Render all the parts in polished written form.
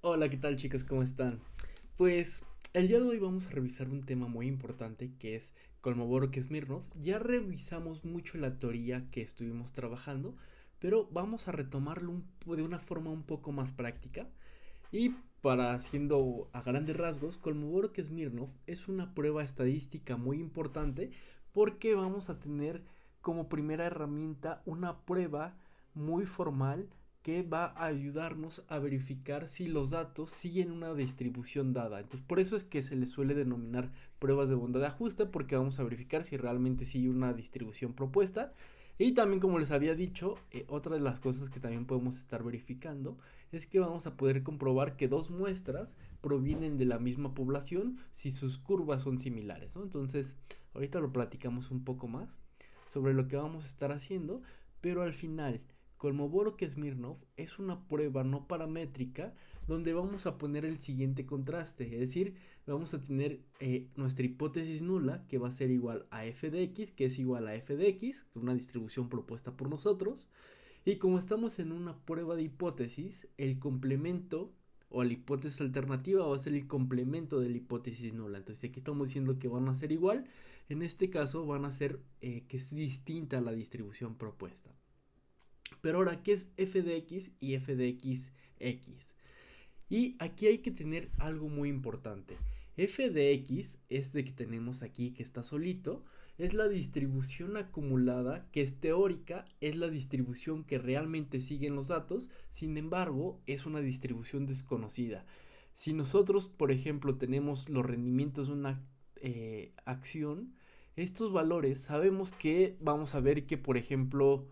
Hola, ¿qué tal chicos? ¿Cómo están? Pues el día de hoy vamos a revisar un tema muy importante que es Kolmogorov-Smirnov. Ya revisamos mucho la teoría que estuvimos trabajando, pero vamos a retomarlo de una forma un poco más práctica. Y para haciendo a grandes rasgos, Kolmogorov-Smirnov es una prueba estadística muy importante porque vamos a tener como primera herramienta una prueba muy formal que va a ayudarnos a verificar si los datos siguen una distribución dada. Entonces, por eso es que se les suele denominar pruebas de bondad de ajuste, porque vamos a verificar si realmente sigue una distribución propuesta. Y también, como les había dicho, otra de las cosas que también podemos estar verificando es que vamos a poder comprobar que dos muestras provienen de la misma población si sus curvas son similares, ¿no? Entonces, ahorita lo platicamos un poco más sobre lo que vamos a estar haciendo, pero al final Kolmogorov-Smirnov es una prueba no paramétrica donde vamos a poner el siguiente contraste, es decir, vamos a tener nuestra hipótesis nula que va a ser igual a f de x, que es igual a f de x, una distribución propuesta por nosotros, y como estamos en una prueba de hipótesis, el complemento o la hipótesis alternativa va a ser el complemento de la hipótesis nula. Entonces, si aquí estamos diciendo que van a ser igual, en este caso van a ser que es distinta a la distribución propuesta. Pero ahora, ¿qué es f de x y f de x? Y aquí hay que tener algo muy importante. F de x, este que tenemos aquí que está solito, es la distribución acumulada que es teórica, es la distribución que realmente siguen los datos, sin embargo es una distribución desconocida. Si nosotros, por ejemplo, tenemos los rendimientos de una acción, estos valores sabemos que vamos a ver que, por ejemplo,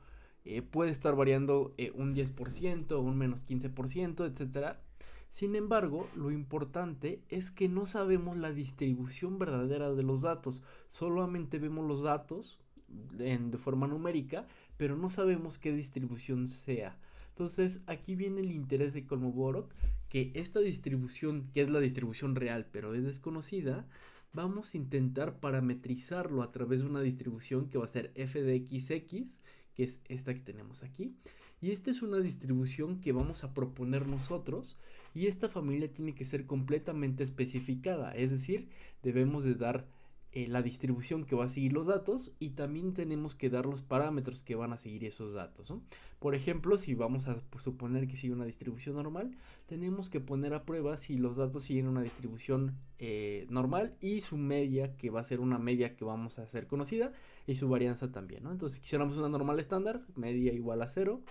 puede estar variando un 10%, un menos 15%, etcétera. Sin embargo, lo importante es que no sabemos la distribución verdadera de los datos, solamente vemos los datos de forma numérica, pero no sabemos qué distribución sea. Entonces, aquí viene el interés de Kolmogorov, que esta distribución, que es la distribución real, pero es desconocida, vamos a intentar parametrizarlo a través de una distribución que va a ser f de xx, que es esta que tenemos aquí. Y esta es una distribución que vamos a proponer nosotros, y esta familia tiene que ser completamente especificada, es decir, debemos de dar la distribución que va a seguir los datos y también tenemos que dar los parámetros que van a seguir esos datos, ¿no? Por ejemplo, si vamos a suponer que sigue una distribución normal, tenemos que poner a prueba si los datos siguen una distribución normal y su media, que va a ser una media que vamos a hacer conocida, y su varianza también, ¿no? Entonces, si quisiéramos una normal estándar, media igual a 0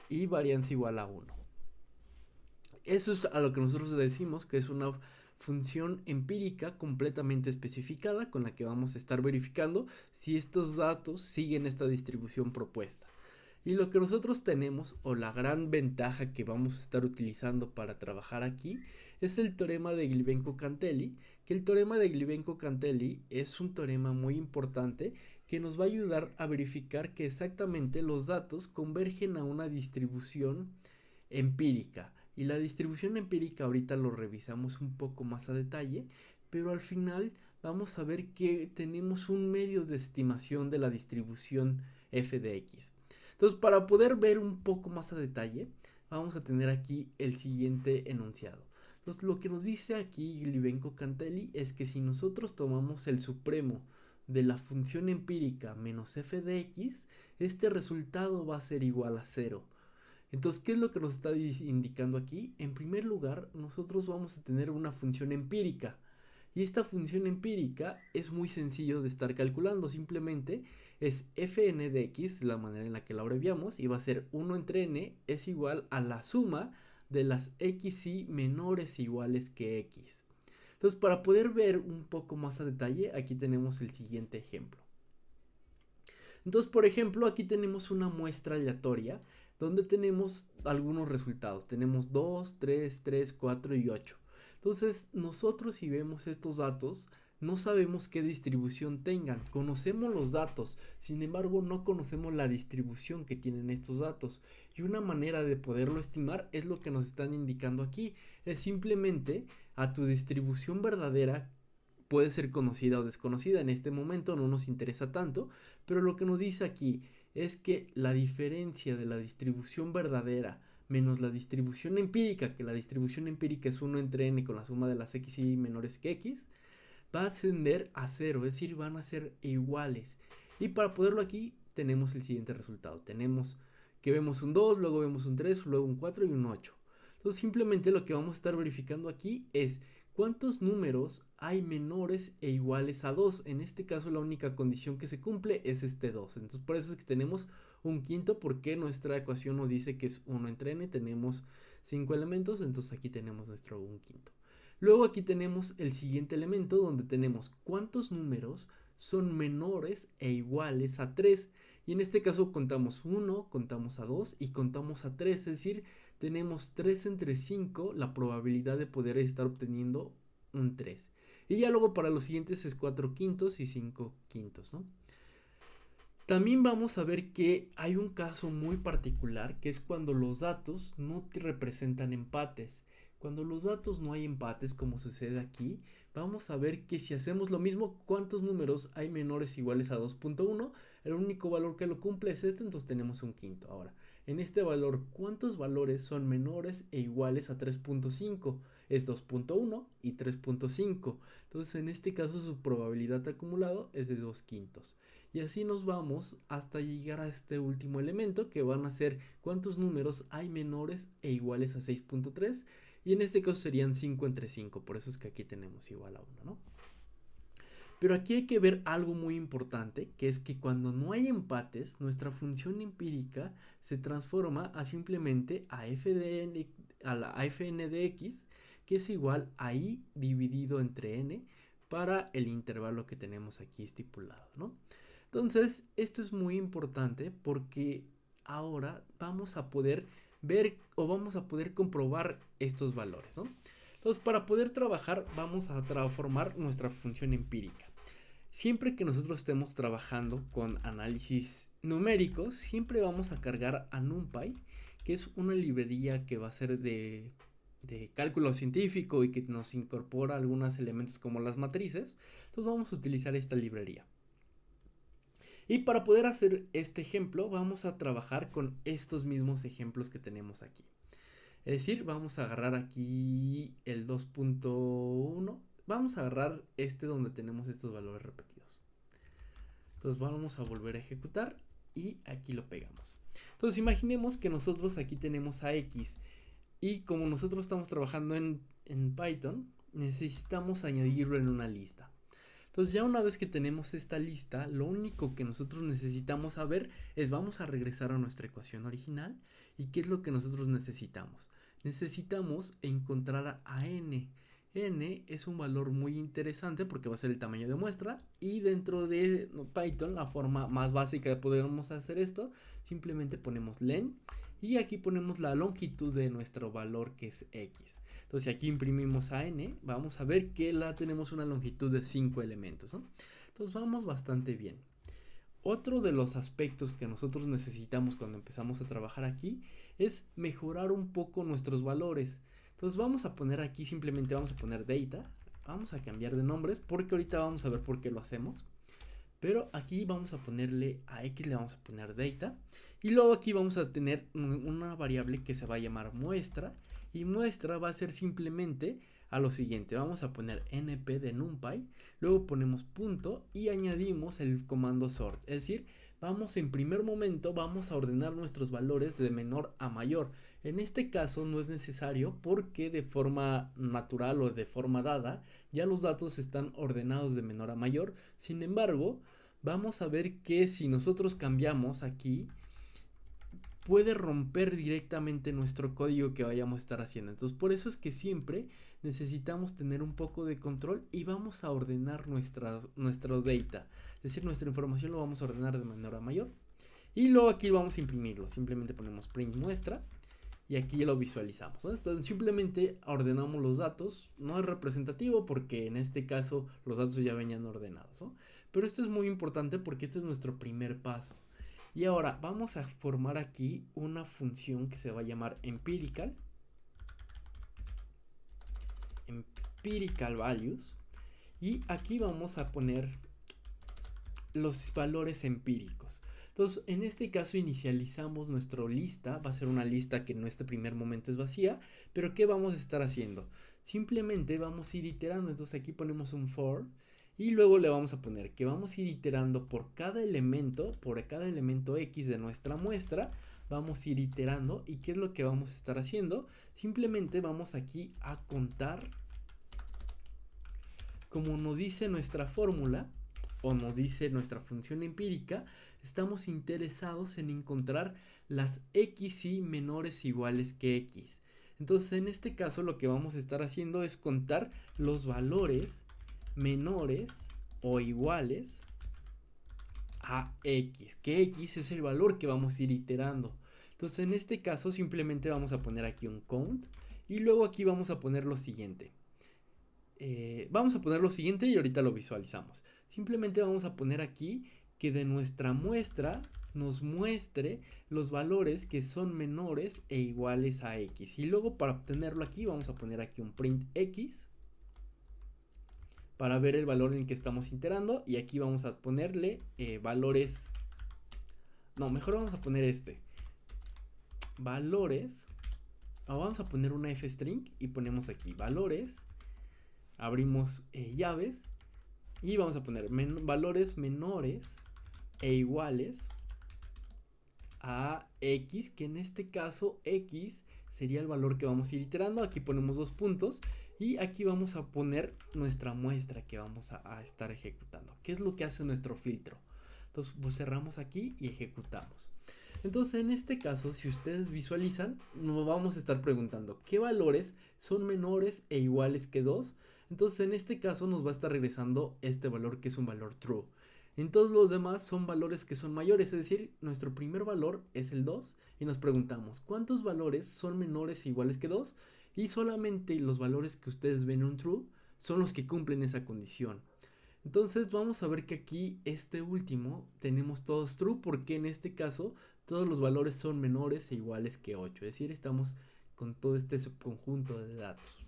y varianza igual a 1. Eso es a lo que nosotros decimos que es una función empírica completamente especificada con la que vamos a estar verificando si estos datos siguen esta distribución propuesta. Y lo que nosotros tenemos, o la gran ventaja que vamos a estar utilizando para trabajar aquí, es el teorema de Glibenko-Cantelli, que el teorema de Glibenko-Cantelli es un teorema muy importante que nos va a ayudar a verificar que exactamente los datos convergen a una distribución empírica. Y la distribución empírica ahorita lo revisamos un poco más a detalle, pero al final vamos a ver que tenemos un medio de estimación de la distribución f de x. Entonces, para poder ver un poco más a detalle, vamos a tener aquí el siguiente enunciado. Entonces, lo que nos dice aquí Glibenko-Cantelli es que si nosotros tomamos el supremo de la función empírica menos f de x, este resultado va a ser igual a 0. Entonces, ¿qué es lo que nos está indicando aquí? En primer lugar, nosotros vamos a tener una función empírica. Y esta función empírica es muy sencillo de estar calculando. Simplemente es fn de x, la manera en la que la abreviamos, y va a ser 1 entre n es igual a la suma de las xy menores o iguales que x. Entonces, para poder ver un poco más a detalle, aquí tenemos el siguiente ejemplo. Entonces, por ejemplo, aquí tenemos una muestra aleatoria donde tenemos algunos resultados. Tenemos 2, 3, 3, 4 y 8. Entonces, nosotros si vemos estos datos, no sabemos qué distribución tengan. Conocemos los datos, sin embargo, no conocemos la distribución que tienen estos datos. Y una manera de poderlo estimar es lo que nos están indicando aquí. Es simplemente a tu distribución verdadera, puede ser conocida o desconocida, en este momento no nos interesa tanto, pero lo que nos dice aquí es que la diferencia de la distribución verdadera menos la distribución empírica, que la distribución empírica es 1 entre n con la suma de las x y menores que x, va a ascender a 0, es decir, van a ser iguales. Y para poderlo aquí tenemos el siguiente resultado. Tenemos que vemos un 2, luego vemos un 3, luego un 4 y un 8. Entonces simplemente lo que vamos a estar verificando aquí es cuántos números hay menores e iguales a 2. En este caso la única condición que se cumple es este 2. Entonces por eso es que tenemos un quinto, porque nuestra ecuación nos dice que es 1 entre n. Tenemos 5 elementos, entonces aquí tenemos nuestro un quinto. Luego aquí tenemos el siguiente elemento donde tenemos cuántos números son menores e iguales a 3. Y en este caso contamos 1, contamos a 2 y contamos a 3. Es decir, tenemos 3 entre 5 la probabilidad de poder estar obteniendo un 3. Y ya luego para los siguientes es 4 quintos y 5 quintos, ¿no? También vamos a ver que hay un caso muy particular, que es cuando los datos no te representan empates. Cuando los datos no hay empates, como sucede aquí, vamos a ver que si hacemos lo mismo, ¿cuántos números hay menores o iguales a 2.1? El único valor que lo cumple es este, entonces tenemos un quinto. Ahora, en este valor, ¿cuántos valores son menores e iguales a 3.5? Es 2.1 y 3.5. Entonces, en este caso, su probabilidad acumulado es de 2 quintos. Y así nos vamos hasta llegar a este último elemento, que van a ser cuántos números hay menores e iguales a 6.3. Y en este caso serían 5 entre 5, por eso es que aquí tenemos igual a 1, ¿no? Pero aquí hay que ver algo muy importante, que es que cuando no hay empates, nuestra función empírica se transforma a simplemente a la fn de x, que es igual a i dividido entre n para el intervalo que tenemos aquí estipulado, ¿no? Entonces, esto es muy importante porque ahora vamos a poder ver o vamos a poder comprobar estos valores, ¿no? Entonces, para poder trabajar, vamos a transformar nuestra función empírica. Siempre que nosotros estemos trabajando con análisis numérico, siempre vamos a cargar a NumPy, que es una librería que va a ser de cálculo científico y que nos incorpora algunos elementos como las matrices. Entonces vamos a utilizar esta librería. Y para poder hacer este ejemplo, vamos a trabajar con estos mismos ejemplos que tenemos aquí. Es decir, vamos a agarrar aquí el 2.1. Vamos a agarrar este donde tenemos estos valores repetidos. Entonces vamos a volver a ejecutar y aquí lo pegamos. Entonces imaginemos que nosotros aquí tenemos a x y como nosotros estamos trabajando en Python, necesitamos añadirlo en una lista. Entonces ya una vez que tenemos esta lista, lo único que nosotros necesitamos saber es vamos a regresar a nuestra ecuación original. ¿Y qué es lo que nosotros necesitamos? Necesitamos encontrar a n. N es un valor muy interesante porque va a ser el tamaño de muestra y dentro de Python la forma más básica de podermos hacer esto, simplemente ponemos len y aquí ponemos la longitud de nuestro valor que es x. Entonces si aquí imprimimos a n, vamos a ver que tenemos una longitud de 5 elementos, ¿no? Entonces vamos bastante bien. Otro de los aspectos que nosotros necesitamos cuando empezamos a trabajar aquí es mejorar un poco nuestros valores. Entonces vamos a poner aquí, simplemente vamos a poner data, vamos a cambiar de nombres porque ahorita vamos a ver por qué lo hacemos. Pero aquí vamos a ponerle a x, le vamos a poner data. Y luego aquí vamos a tener una variable que se va a llamar muestra. Y muestra va a ser simplemente a lo siguiente. Vamos a poner np de numpy. Luego ponemos punto y añadimos el comando sort. Es decir, en primer momento vamos a ordenar nuestros valores de menor a mayor. En este caso no es necesario porque de forma natural o de forma dada ya los datos están ordenados de menor a mayor. Sin embargo, vamos a ver que si nosotros cambiamos aquí, puede romper directamente nuestro código que vayamos a estar haciendo. Entonces por eso es que siempre necesitamos tener un poco de control y vamos a ordenar nuestro data. Es decir, nuestra información lo vamos a ordenar de menor a mayor. Y luego aquí vamos a imprimirlo. Simplemente ponemos print muestra. Y aquí lo visualizamos, ¿no? Entonces simplemente ordenamos los datos. No es representativo porque en este caso los datos ya venían ordenados, ¿no? Pero esto es muy importante porque este es nuestro primer paso. Y ahora vamos a formar aquí una función que se va a llamar empirical. Empirical values. Y aquí vamos a poner los valores empíricos. Entonces, en este caso inicializamos nuestra lista, va a ser una lista que en este primer momento es vacía, pero ¿qué vamos a estar haciendo? Simplemente vamos a ir iterando, entonces aquí ponemos un for y luego le vamos a poner que vamos a ir iterando por cada elemento X de nuestra muestra, vamos a ir iterando. ¿Y qué es lo que vamos a estar haciendo? Simplemente vamos aquí a contar, como nos dice nuestra fórmula o nos dice nuestra función empírica, estamos interesados en encontrar las xy menores o iguales que x. Entonces en este caso lo que vamos a estar haciendo es contar los valores menores o iguales a x, que x es el valor que vamos a ir iterando. Entonces en este caso simplemente vamos a poner aquí un count y luego aquí vamos a poner lo siguiente. Vamos a poner lo siguiente y ahorita lo visualizamos. Simplemente vamos a poner aquí que de nuestra muestra nos muestre los valores que son menores e iguales a x. Y luego para obtenerlo aquí vamos a poner aquí un print x para ver el valor en el que estamos iterando. Y aquí vamos a ponerle valores. No, mejor vamos a poner valores. O vamos a poner una f-string y ponemos aquí valores. Abrimos llaves y vamos a poner valores menores e iguales a x, que en este caso x sería el valor que vamos a ir iterando. Aquí ponemos 2 puntos y aquí vamos a poner nuestra muestra que vamos a estar ejecutando. ¿Qué es lo que hace nuestro filtro? Entonces pues cerramos aquí y ejecutamos. Entonces en este caso, si ustedes visualizan, nos vamos a estar preguntando ¿qué valores son menores e iguales que 2? Entonces en este caso nos va a estar regresando este valor que es un valor true. En todos los demás son valores que son mayores, es decir, nuestro primer valor es el 2 y nos preguntamos ¿cuántos valores son menores e iguales que 2? Y solamente los valores que ustedes ven en un true son los que cumplen esa condición. Entonces vamos a ver que aquí este último tenemos todos true porque en este caso todos los valores son menores e iguales que 8, es decir, estamos con todo este subconjunto de datos.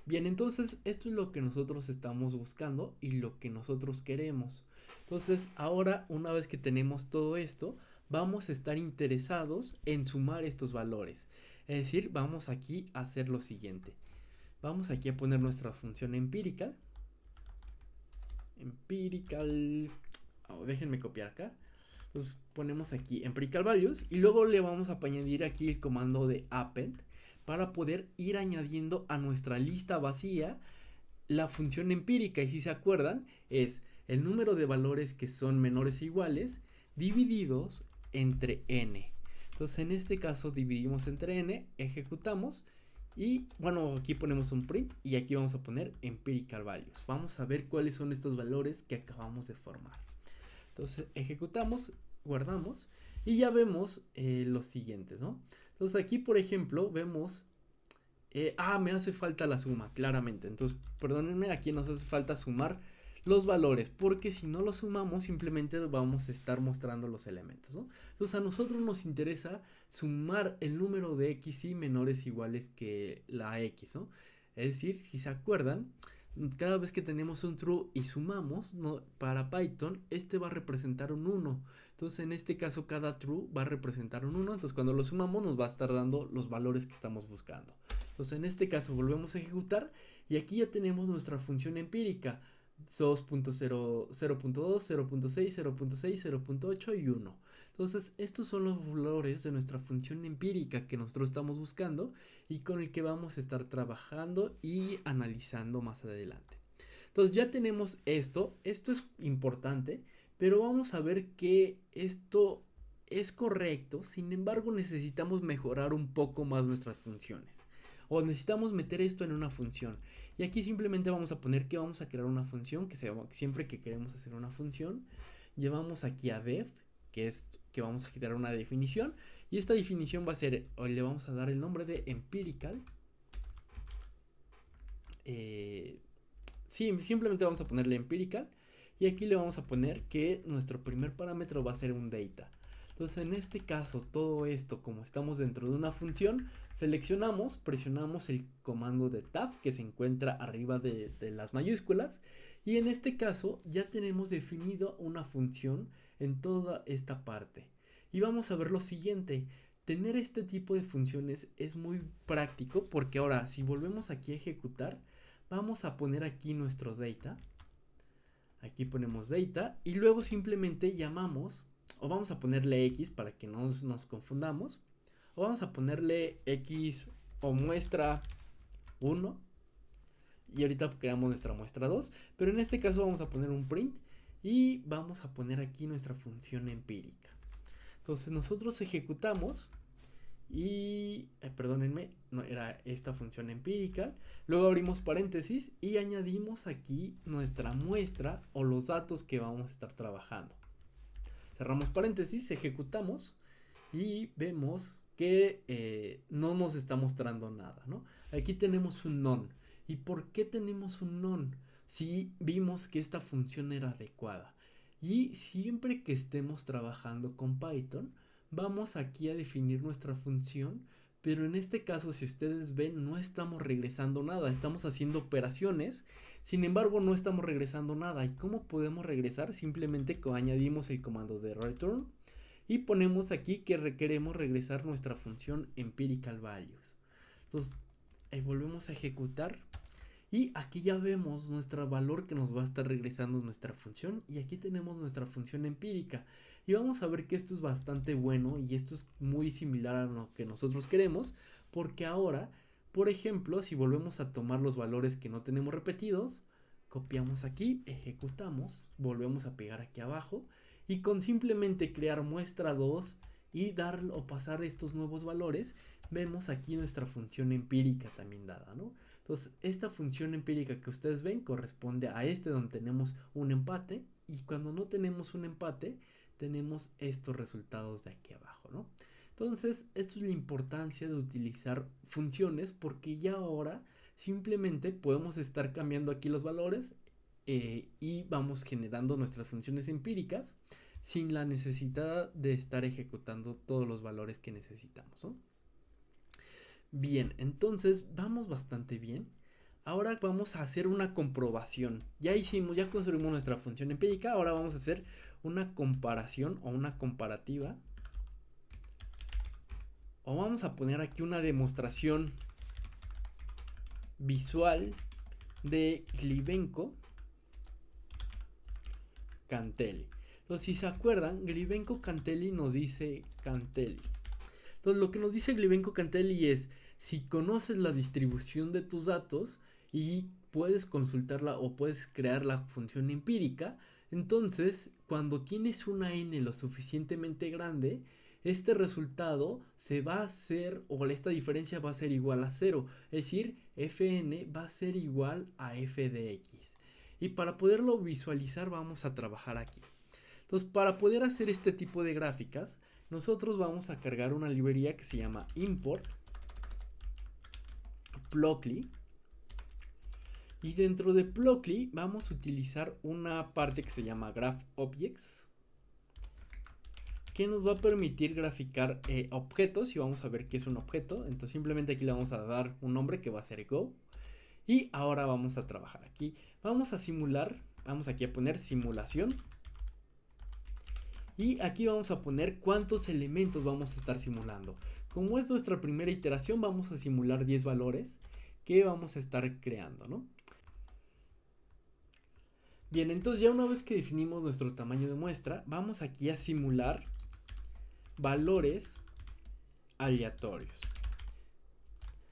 Bien, entonces esto es lo que nosotros estamos buscando y lo que nosotros queremos. Entonces ahora, una vez que tenemos todo esto, vamos a estar interesados en sumar estos valores. Es decir, vamos aquí a hacer lo siguiente. Vamos aquí a poner nuestra función empírica. Déjenme copiar acá. Entonces ponemos aquí empirical values y luego le vamos a añadir aquí el comando de append para poder ir añadiendo a nuestra lista vacía la función empírica. Y si se acuerdan, es el número de valores que son menores e iguales divididos entre n. Entonces en este caso dividimos entre n, ejecutamos y bueno, aquí ponemos un print y aquí vamos a poner empirical values. Vamos a ver cuáles son estos valores que acabamos de formar. Entonces ejecutamos, guardamos y ya vemos los siguientes, ¿no? Entonces aquí por ejemplo vemos, me hace falta la suma, claramente. Entonces perdónenme, aquí nos hace falta sumar los valores, porque si no los sumamos simplemente vamos a estar mostrando los elementos, ¿no? Entonces a nosotros nos interesa sumar el número de xy menores o iguales que la x, ¿no? Es decir, si se acuerdan, cada vez que tenemos un true y sumamos, ¿no? Para Python, este va a representar un 1. Entonces, en este caso, cada true va a representar un 1. Entonces, cuando lo sumamos, nos va a estar dando los valores que estamos buscando. Entonces, en este caso, volvemos a ejecutar. Y aquí ya tenemos nuestra función empírica. 2.0, 0.2, 0.6, 0.6, 0.8 y 1. Entonces, estos son los valores de nuestra función empírica que nosotros estamos buscando y con el que vamos a estar trabajando y analizando más adelante. Entonces, ya tenemos esto es importante, pero vamos a ver que esto es correcto. Sin embargo, necesitamos mejorar un poco más nuestras funciones. O necesitamos meter esto en una función. Y aquí simplemente vamos a poner que vamos a crear una función que siempre que queremos hacer una función, llevamos aquí a def, que es que vamos a crear una definición. Y esta definición va a ser, o le vamos a dar el nombre de empirical. Simplemente vamos a ponerle empirical. Y aquí le vamos a poner que nuestro primer parámetro va a ser un data. Entonces en este caso todo esto, como estamos dentro de una función, seleccionamos, presionamos el comando de tab que se encuentra arriba de las mayúsculas y en este caso ya tenemos definido una función en toda esta parte. Y vamos a ver lo siguiente. Tener este tipo de funciones es muy práctico porque ahora si volvemos aquí a ejecutar, vamos a poner aquí nuestro data. Aquí ponemos data y luego simplemente llamamos, o vamos a ponerle x para que no nos confundamos, o vamos a ponerle x o muestra 1 y ahorita creamos nuestra muestra 2, pero en este caso vamos a poner un print y vamos a poner aquí nuestra función empírica. Entonces nosotros ejecutamos y, perdónenme, no era esta función empírica. Luego abrimos paréntesis y añadimos aquí nuestra muestra o los datos que vamos a estar trabajando. Cerramos paréntesis, ejecutamos y vemos que no nos está mostrando nada, ¿no? Aquí tenemos un none. ¿Y por qué tenemos un none? Si vimos que esta función era adecuada. Y siempre que estemos trabajando con Python, vamos aquí a definir nuestra función, pero en este caso, si ustedes ven, no estamos regresando nada, estamos haciendo operaciones, sin embargo no estamos regresando nada. ¿Y cómo podemos regresar? Simplemente añadimos el comando de return y ponemos aquí que queremos regresar nuestra función empirical values. Entonces volvemos a ejecutar y aquí ya vemos nuestro valor que nos va a estar regresando nuestra función y aquí tenemos nuestra función empírica y vamos a ver que esto es bastante bueno y esto es muy similar a lo que nosotros queremos porque ahora, por ejemplo, si volvemos a tomar los valores que no tenemos repetidos, copiamos aquí, ejecutamos, volvemos a pegar aquí abajo y con simplemente crear muestra 2 y dar o pasar estos nuevos valores, vemos aquí nuestra función empírica también dada, ¿no? Entonces, esta función empírica que ustedes ven corresponde a este donde tenemos un empate y cuando no tenemos un empate, tenemos estos resultados de aquí abajo, ¿no? Entonces, esto es la importancia de utilizar funciones porque ya ahora simplemente podemos estar cambiando aquí los valores y vamos generando nuestras funciones empíricas sin la necesidad de estar ejecutando todos los valores que necesitamos, ¿no? Bien, entonces vamos bastante bien. Ahora vamos a hacer una comprobación. Ya construimos nuestra función empírica. Ahora vamos a hacer una comparación o una comparativa. O vamos a poner aquí una demostración visual de Glibenko-Cantelli. Entonces, si se acuerdan, Glibenko-Cantelli nos dice Cantelli. Entonces, lo que nos dice Glibenko-Cantelli es, si conoces la distribución de tus datos y puedes consultarla o puedes crear la función empírica, entonces, cuando tienes una n lo suficientemente grande, este resultado se va a hacer, o esta diferencia va a ser igual a 0. Es decir, fn va a ser igual a f de x. Y para poderlo visualizar vamos a trabajar aquí. Entonces, para poder hacer este tipo de gráficas, nosotros vamos a cargar una librería que se llama import Plotly. Y dentro de Plotly vamos a utilizar una parte que se llama GraphObjects, que nos va a permitir graficar objetos y vamos a ver qué es un objeto. Entonces simplemente aquí le vamos a dar un nombre que va a ser Go. Y ahora vamos a trabajar aquí. Vamos a simular, vamos aquí a poner simulación. Y aquí vamos a poner cuántos elementos vamos a estar simulando. Como es nuestra primera iteración, vamos a simular 10 valores que vamos a estar creando, ¿no? Bien, entonces ya una vez que definimos nuestro tamaño de muestra, vamos aquí a simular valores aleatorios.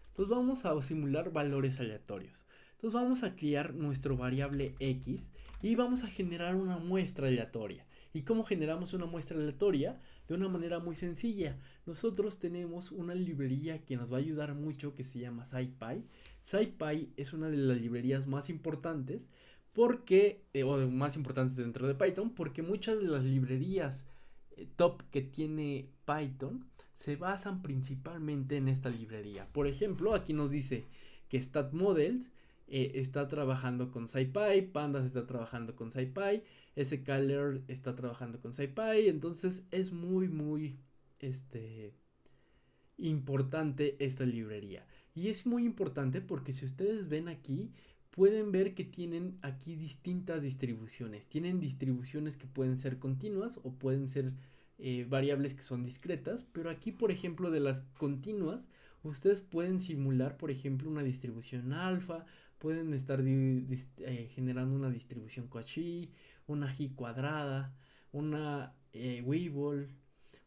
Entonces vamos a simular valores aleatorios. Entonces vamos a crear nuestro variable x y vamos a generar una muestra aleatoria. ¿Y cómo generamos una muestra aleatoria? De una manera muy sencilla. Nosotros tenemos una librería que nos va a ayudar mucho que se llama SciPy. SciPy es una de las librerías más importantes o más importantes dentro de Python, porque muchas de las librerías top que tiene Python se basan principalmente en esta librería. Por ejemplo, aquí nos dice que StatModels está trabajando con SciPy, Pandas está trabajando con SciPy, sklearn está trabajando con SciPy, entonces es muy importante esta librería. Y es muy importante porque si ustedes ven aquí, pueden ver que tienen aquí distintas distribuciones. Tienen distribuciones que pueden ser continuas o pueden ser variables que son discretas, pero aquí, por ejemplo, de las continuas, ustedes pueden simular, por ejemplo, una distribución alfa, pueden estar generando una distribución Cauchy, una G cuadrada, una Weibull,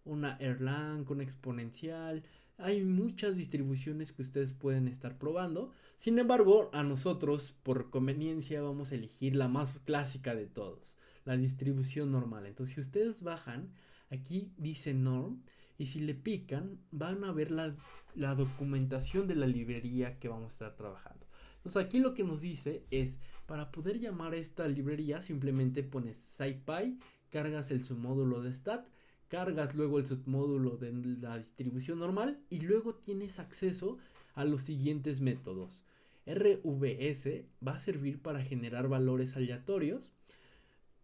una Erlang, una exponencial. Hay muchas distribuciones que ustedes pueden estar probando. Sin embargo, a nosotros, por conveniencia, vamos a elegir la más clásica de todos, la distribución normal. Entonces, si ustedes bajan, aquí dice norm, y si le pican, van a ver la documentación de la librería que vamos a estar trabajando. Entonces, aquí lo que nos dice es, para poder llamar a esta librería, simplemente pones scipy, cargas el submódulo de stat, cargas luego el submódulo de la distribución normal y luego tienes acceso a los siguientes métodos. RVS va a servir para generar valores aleatorios.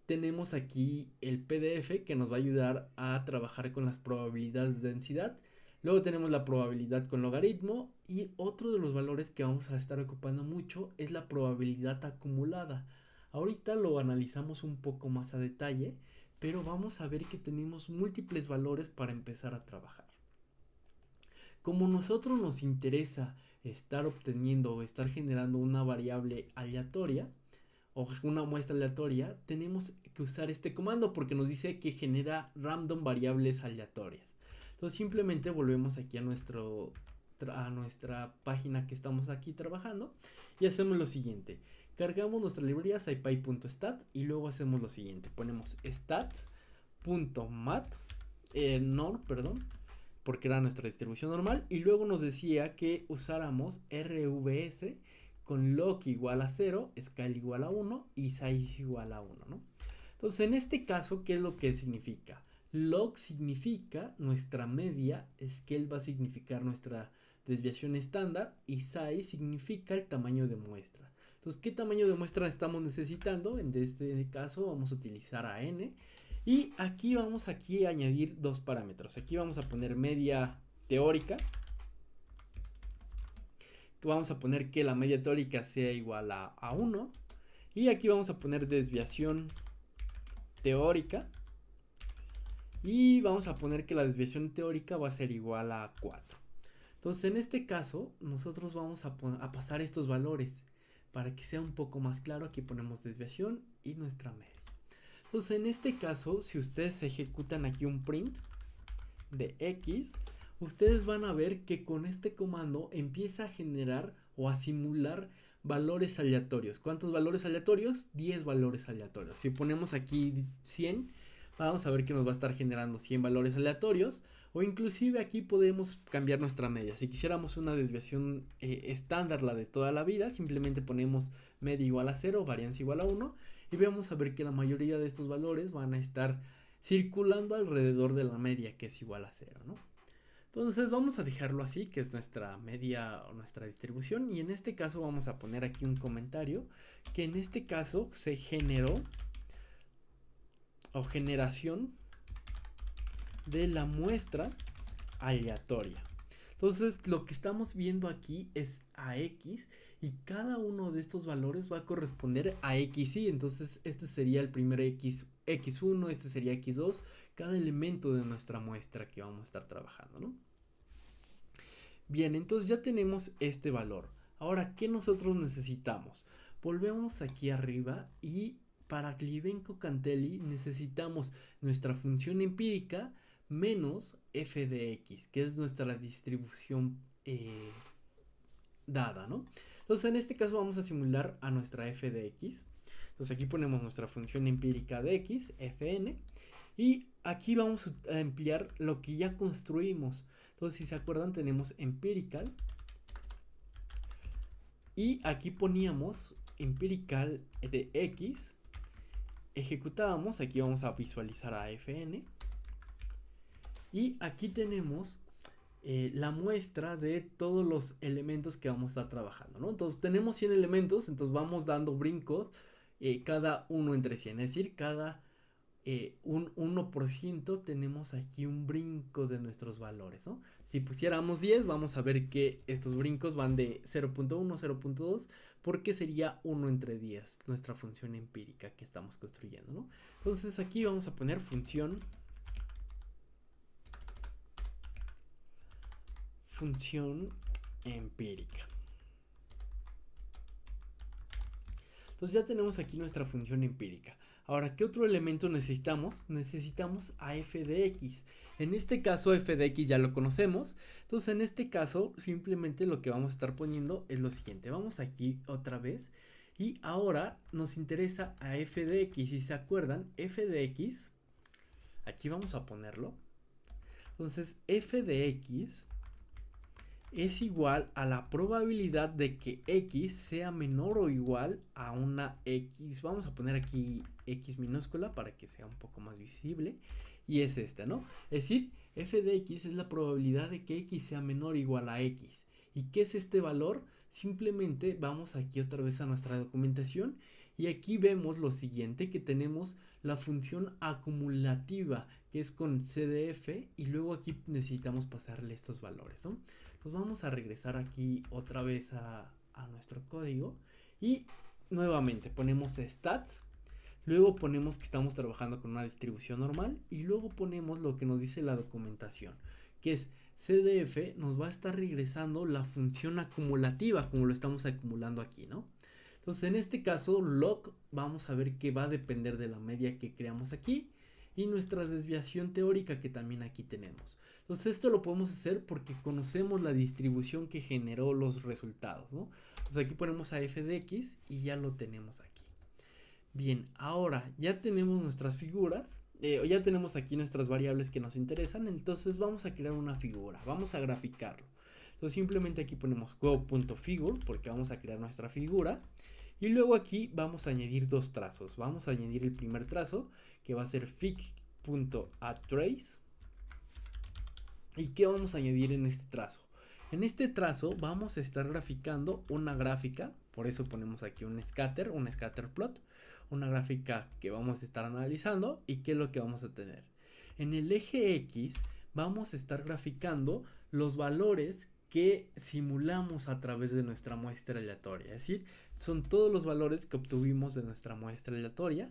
Tenemos aquí el PDF que nos va a ayudar a trabajar con las probabilidades de densidad. Luego tenemos la probabilidad con logaritmo y otro de los valores que vamos a estar ocupando mucho es la probabilidad acumulada. Ahorita lo analizamos un poco más a detalle, pero vamos a ver que tenemos múltiples valores para empezar a trabajar. Como a nosotros nos interesa estar obteniendo o estar generando una variable aleatoria o una muestra aleatoria, tenemos que usar este comando porque nos dice que genera random variables aleatorias. Entonces simplemente volvemos aquí a nuestra página que estamos aquí trabajando y hacemos lo siguiente. Cargamos nuestra librería scipy.stat y luego hacemos lo siguiente. Ponemos stat.mat, porque era nuestra distribución normal, y luego nos decía que usáramos RVS con log igual a 0, scale igual a 1 y size igual a 1, ¿no? Entonces, en este caso, ¿qué es lo que significa? Log significa nuestra media, scale va a significar nuestra desviación estándar y size significa el tamaño de muestra. Entonces, ¿qué tamaño de muestra estamos necesitando? En este caso vamos a utilizar a n. Y aquí vamos a añadir dos parámetros. Aquí vamos a poner media teórica. Vamos a poner que la media teórica sea igual a 1. Y aquí vamos a poner desviación teórica. Y vamos a poner que la desviación teórica va a ser igual a 4. Entonces, en este caso, nosotros vamos a pasar estos valores. Para que sea un poco más claro, aquí ponemos desviación y nuestra media. Entonces, en este caso, si ustedes ejecutan aquí un print de x, ustedes van a ver que con este comando empieza a generar o a simular valores aleatorios. ¿Cuántos valores aleatorios? 10 valores aleatorios. Si ponemos aquí 100, vamos a ver que nos va a estar generando 100 valores aleatorios. O inclusive aquí podemos cambiar nuestra media. Si quisiéramos una desviación estándar, la de toda la vida, simplemente ponemos media igual a 0, varianza igual a 1. Y vamos a ver que la mayoría de estos valores van a estar circulando alrededor de la media, que es igual a 0, ¿no? Entonces vamos a dejarlo así, que es nuestra media o nuestra distribución. Y en este caso vamos a poner aquí un comentario, que en este caso se generó o generación de la muestra aleatoria. Entonces lo que estamos viendo aquí es AX y cada uno de estos valores va a corresponder a XY. Entonces este sería el primer X1, este sería X2, cada elemento de nuestra muestra que vamos a estar trabajando, ¿no? Bien, entonces ya tenemos este valor. Ahora, ¿qué nosotros necesitamos? Volvemos aquí arriba y para Clivenco-Cantelli necesitamos nuestra función empírica menos f de x, que es nuestra distribución dada, ¿no? Entonces en este caso vamos a simular a nuestra f de x. Entonces aquí ponemos nuestra función empírica de x, fn, y aquí vamos a emplear lo que ya construimos. Entonces si se acuerdan tenemos empirical y aquí poníamos empirical de x, ejecutábamos, aquí vamos a visualizar a fn. Y aquí tenemos la muestra de todos los elementos que vamos a estar trabajando, ¿no? Entonces tenemos 100 elementos, entonces vamos dando brincos cada uno entre 100, es decir, cada un 1%, tenemos aquí un brinco de nuestros valores, ¿no? Si pusiéramos 10, vamos a ver que estos brincos van de 0.1, 0.2, porque sería 1 entre 10, nuestra función empírica que estamos construyendo, ¿no? Entonces aquí vamos a poner función empírica. Entonces ya tenemos aquí nuestra función empírica. Ahora, ¿qué otro elemento necesitamos? Necesitamos a f de x. En este caso, f de x ya lo conocemos. Entonces, en este caso, simplemente lo que vamos a estar poniendo es lo siguiente. Vamos aquí otra vez. Y ahora nos interesa a f de x. Si se acuerdan, f de x, aquí vamos a ponerlo. Entonces, f de x es igual a la probabilidad de que x sea menor o igual a una x. Vamos a poner aquí x minúscula para que sea un poco más visible. Y es esta, ¿no? Es decir, f de x es la probabilidad de que x sea menor o igual a x. ¿Y qué es este valor? Simplemente vamos aquí otra vez a nuestra documentación y aquí vemos lo siguiente, que tenemos la función acumulativa, que es con cdf, y luego aquí necesitamos pasarle estos valores, ¿no? Pues vamos a regresar aquí otra vez a nuestro código y nuevamente ponemos stats, luego ponemos que estamos trabajando con una distribución normal y luego ponemos lo que nos dice la documentación, que es cdf nos va a estar regresando la función acumulativa como lo estamos acumulando aquí, ¿no? Entonces en este caso log vamos a ver que va a depender de la media que creamos aquí y nuestra desviación teórica que también aquí tenemos. Entonces esto lo podemos hacer porque conocemos la distribución que generó los resultados, ¿no? Entonces aquí ponemos a f de x y ya lo tenemos aquí. Bien, ahora ya tenemos nuestras figuras, ya tenemos aquí nuestras variables que nos interesan, entonces vamos a crear una figura, vamos a graficarlo. Entonces simplemente aquí ponemos go.figure porque vamos a crear nuestra figura. Y luego aquí vamos a añadir dos trazos. Vamos a añadir el primer trazo que va a ser fig.addTrace. ¿Y qué vamos a añadir en este trazo? En este trazo vamos a estar graficando una gráfica, por eso ponemos aquí un scatter plot, una gráfica que vamos a estar analizando y qué es lo que vamos a tener. En el eje X vamos a estar graficando los valores que simulamos a través de nuestra muestra aleatoria, es decir, son todos los valores que obtuvimos de nuestra muestra aleatoria.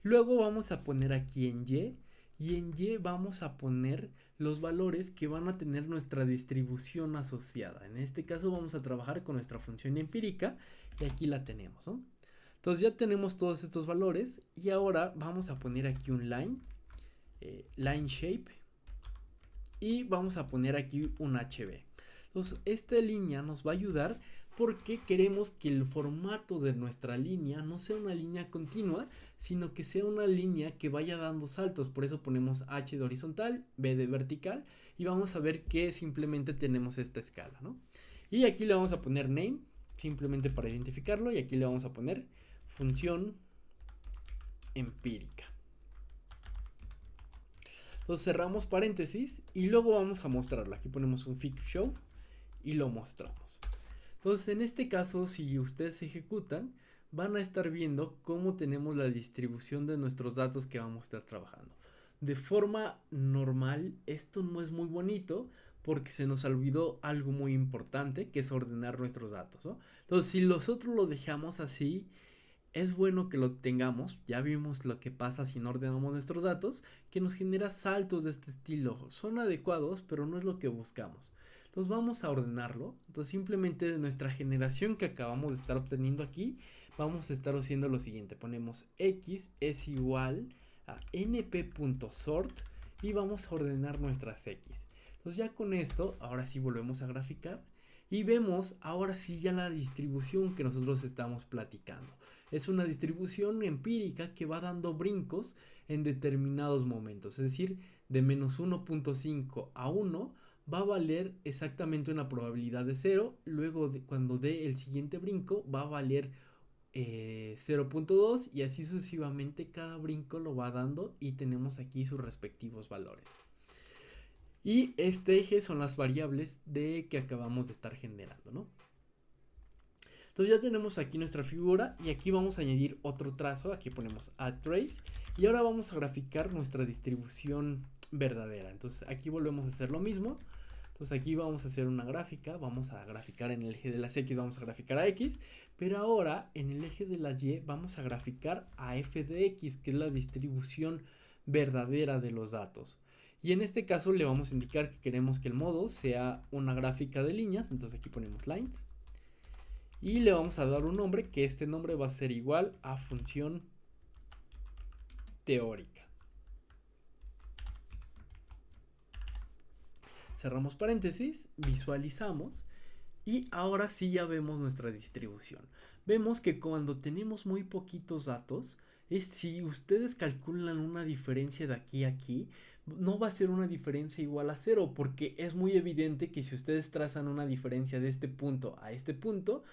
Luego vamos a poner aquí en Y, y en Y vamos a poner los valores que van a tener nuestra distribución asociada. En este caso vamos a trabajar con nuestra función empírica y aquí la tenemos, ¿no? Entonces ya tenemos todos estos valores y ahora vamos a poner aquí un line shape, y vamos a poner aquí un HB. Entonces esta línea nos va a ayudar porque queremos que el formato de nuestra línea no sea una línea continua, sino que sea una línea que vaya dando saltos. Por eso ponemos H de horizontal, B de vertical, y vamos a ver que simplemente tenemos esta escala, ¿no? Y aquí le vamos a poner name, simplemente para identificarlo, y aquí le vamos a poner función empírica. Entonces cerramos paréntesis y luego vamos a mostrarlo. Aquí ponemos un fig show y lo mostramos. Entonces en este caso, si ustedes ejecutan, van a estar viendo cómo tenemos la distribución de nuestros datos que vamos a estar trabajando. De forma normal, esto no es muy bonito porque se nos olvidó algo muy importante, que es ordenar nuestros datos, ¿no? Entonces si nosotros lo dejamos así, es bueno que lo tengamos. Ya vimos lo que pasa si no ordenamos nuestros datos, que nos genera saltos de este estilo. Son adecuados, pero no es lo que buscamos. Entonces vamos a ordenarlo. Entonces simplemente de nuestra generación que acabamos de estar obteniendo aquí, vamos a estar haciendo lo siguiente. Ponemos x es igual a np.sort y vamos a ordenar nuestras x. Entonces ya con esto, ahora sí volvemos a graficar y vemos ahora sí ya la distribución que nosotros estamos platicando. Es una distribución empírica que va dando brincos en determinados momentos. Es decir, de menos 1.5 a 1 va a valer exactamente una probabilidad de 0. Luego cuando dé el siguiente brinco va a valer 0.2 y así sucesivamente cada brinco lo va dando y tenemos aquí sus respectivos valores. Y este eje son las variables de que acabamos de estar generando, ¿no? Entonces ya tenemos aquí nuestra figura y aquí vamos a añadir otro trazo, aquí ponemos add trace y ahora vamos a graficar nuestra distribución verdadera. Entonces aquí volvemos a hacer lo mismo. Entonces aquí vamos a hacer una gráfica, vamos a graficar en el eje de las X, vamos a graficar a X, pero ahora en el eje de la Y vamos a graficar a f de X, que es la distribución verdadera de los datos. Y en este caso le vamos a indicar que queremos que el modo sea una gráfica de líneas, entonces aquí ponemos lines. Y le vamos a dar un nombre, que este nombre va a ser igual a función teórica. Cerramos paréntesis, visualizamos y ahora sí ya vemos nuestra distribución. Vemos que cuando tenemos muy poquitos datos, si ustedes calculan una diferencia de aquí a aquí, no va a ser una diferencia igual a 0, porque es muy evidente que si ustedes trazan una diferencia de este punto a este punto,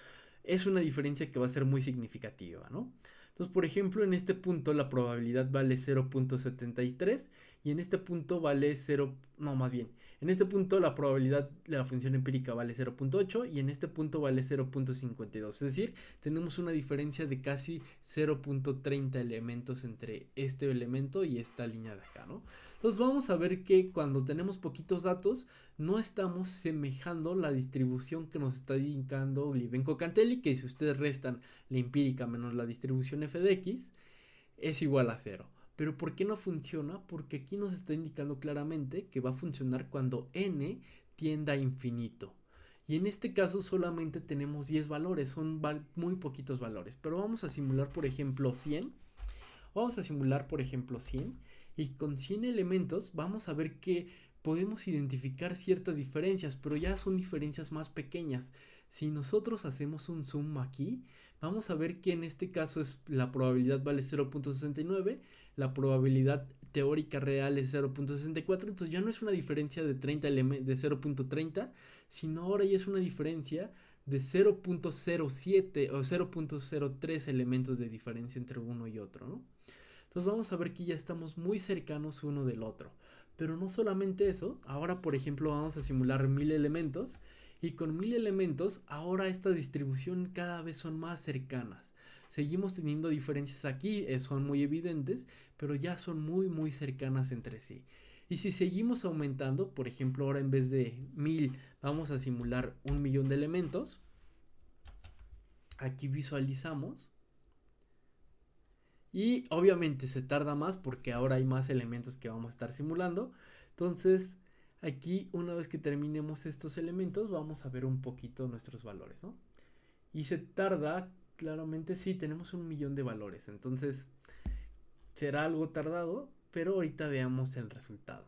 es una diferencia que va a ser muy significativa, ¿no? Entonces, por ejemplo, en este punto la probabilidad vale 0.73 y en este punto vale 0, no, más bien, en este punto la probabilidad de la función empírica vale 0.8 y en este punto vale 0.52. Es decir, tenemos una diferencia de casi 0.30 elementos entre este elemento y esta línea de acá, ¿no? Entonces vamos a ver que cuando tenemos poquitos datos no estamos semejando la distribución que nos está indicando Glibenko-Cantelli, que si ustedes restan la empírica menos la distribución f de x es igual a 0. Pero ¿por qué no funciona? Porque aquí nos está indicando claramente que va a funcionar cuando n tienda a infinito. Y en este caso solamente tenemos 10 valores, son muy poquitos valores. Pero vamos a simular, por ejemplo, 100. Vamos a simular, por ejemplo, 100. Y con 100 elementos vamos a ver que podemos identificar ciertas diferencias, pero ya son diferencias más pequeñas. Si nosotros hacemos un zoom aquí, vamos a ver que en este caso la probabilidad vale 0.69, la probabilidad teórica real es 0.64, entonces ya no es una diferencia de 0.30, sino ahora ya es una diferencia de 0.07 o 0.03 elementos de diferencia entre uno y otro, ¿no? Entonces vamos a ver que ya estamos muy cercanos uno del otro. Pero no solamente eso, ahora por ejemplo vamos a simular 1000 elementos y con 1000 elementos ahora esta distribución cada vez son más cercanas. Seguimos teniendo diferencias aquí, son muy evidentes, pero ya son muy cercanas entre sí. Y si seguimos aumentando, por ejemplo ahora en vez de 1000 vamos a simular 1.000.000 de elementos. Aquí visualizamos. Y obviamente se tarda más porque ahora hay más elementos que vamos a estar simulando. Entonces aquí una vez que terminemos estos elementos vamos a ver un poquito nuestros valores, ¿no? Y se tarda, claramente sí, tenemos 1.000.000 de valores. Entonces será algo tardado, pero ahorita veamos el resultado.